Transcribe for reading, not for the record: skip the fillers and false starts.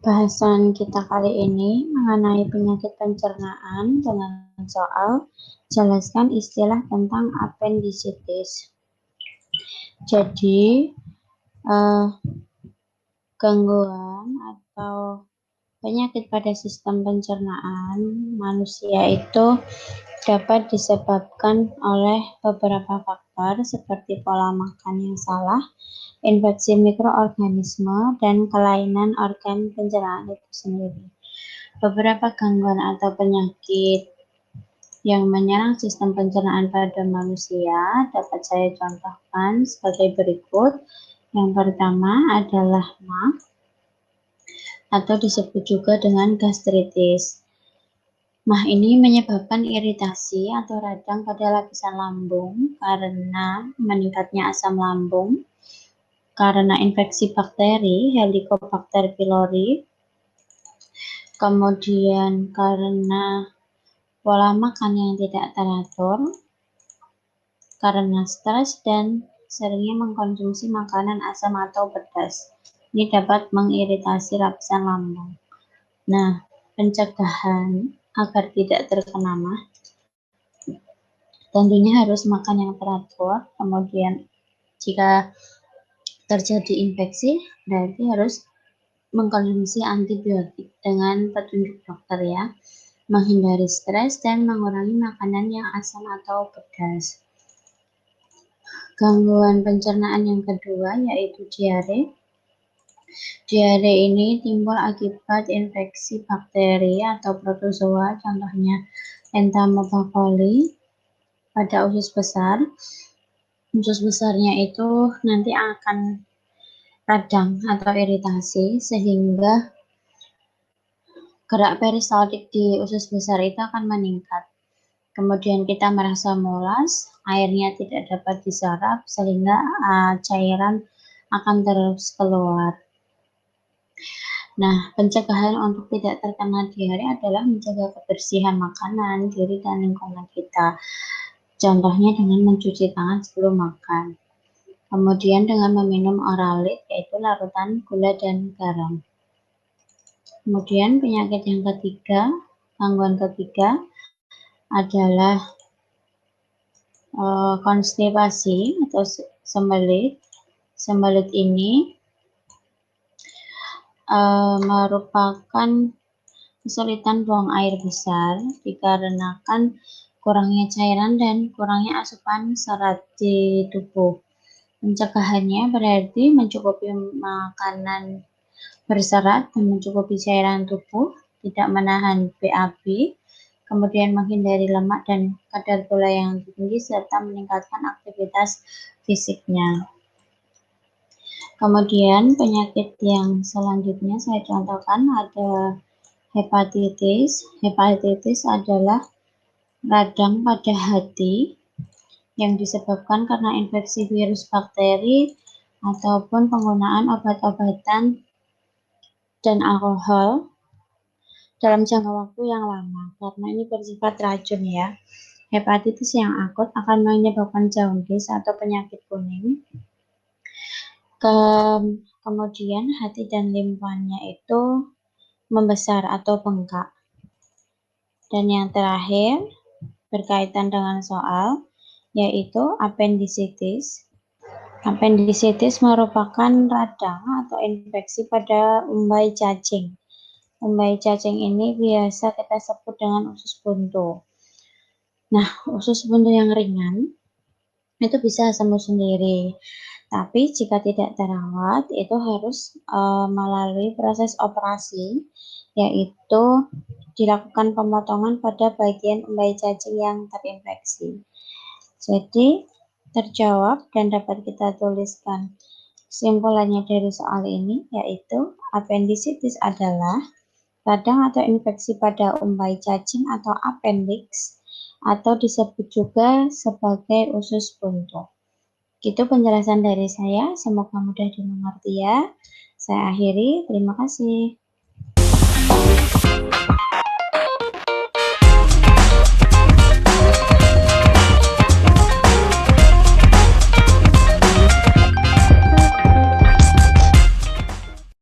Bahasan kita kali ini mengenai penyakit pencernaan dengan soal jelaskan istilah tentang apendisitis. Jadi, gangguan atau penyakit pada sistem pencernaan manusia itu dapat disebabkan oleh beberapa faktor seperti pola makan yang salah, infeksi mikroorganisme, dan kelainan organ pencernaan itu sendiri. Beberapa gangguan atau penyakit yang menyerang sistem pencernaan pada manusia dapat saya contohkan sebagai berikut. Yang pertama adalah MA atau disebut juga dengan gastritis. MAH ini menyebabkan iritasi atau radang pada lapisan lambung karena meningkatnya asam lambung, karena infeksi bakteri Helicobacter pylori, kemudian karena pola makan yang tidak teratur, karena stres dan seringnya mengkonsumsi makanan asam atau pedas. Ini dapat mengiritasi lapisan lambung. Nah, pencegahan agar tidak terkena MAH tentunya harus makan yang teratur. Kemudian jika terjadi infeksi berarti harus mengkonsumsi antibiotik dengan petunjuk dokter ya. Menghindari stres dan mengurangi makanan yang asam atau pedas. Gangguan pencernaan yang kedua yaitu diare. Diare ini timbul akibat infeksi bakteri atau protozoa, contohnya Entamoeba pada usus besar. Usus besarnya itu nanti akan radang atau iritasi sehingga gerak peristaltik di usus besar itu akan meningkat. Kemudian kita merasa mulas, airnya tidak dapat diserap sehingga cairan akan terus keluar. Nah, pencegahan untuk tidak terkena diare adalah menjaga kebersihan makanan, diri, dan lingkungan kita. Contohnya dengan mencuci tangan sebelum makan. Kemudian dengan meminum oralit, yaitu larutan gula dan garam. Kemudian penyakit yang ketiga, gangguan ketiga adalah konstipasi atau sembelit. Sembelit ini merupakan kesulitan buang air besar dikarenakan kurangnya cairan dan kurangnya asupan serat di tubuh. Pencegahannya berarti mencukupi makanan berserat dan mencukupi cairan tubuh, tidak menahan BAB, kemudian menghindari lemak dan kadar gula yang tinggi, serta meningkatkan aktivitas fisiknya. Kemudian penyakit yang selanjutnya saya contohkan ada hepatitis. Hepatitis adalah radang pada hati yang disebabkan karena infeksi virus bakteri ataupun penggunaan obat-obatan dan alkohol dalam jangka waktu yang lama, karena ini bersifat racun ya. Hepatitis yang akut akan menyebabkan jaundice atau penyakit kuning. Kemudian hati dan limfanya itu membesar atau bengkak. Dan yang terakhir berkaitan dengan soal yaitu apendisitis. Apendisitis merupakan radang atau infeksi pada umbai cacing. Umbai cacing ini biasa kita sebut dengan usus buntu. Nah, usus buntu yang ringan itu bisa sembuh sendiri. Tapi jika tidak terawat, itu harus melalui proses operasi, yaitu dilakukan pemotongan pada bagian umbai cacing yang terinfeksi. Jadi, terjawab dan dapat kita tuliskan kesimpulannya dari soal ini, yaitu apendisitis adalah radang atau infeksi pada umbai cacing atau appendix, atau disebut juga sebagai usus buntu. Itu penjelasan dari saya, semoga mudah dimengerti ya. Saya akhiri, terima kasih.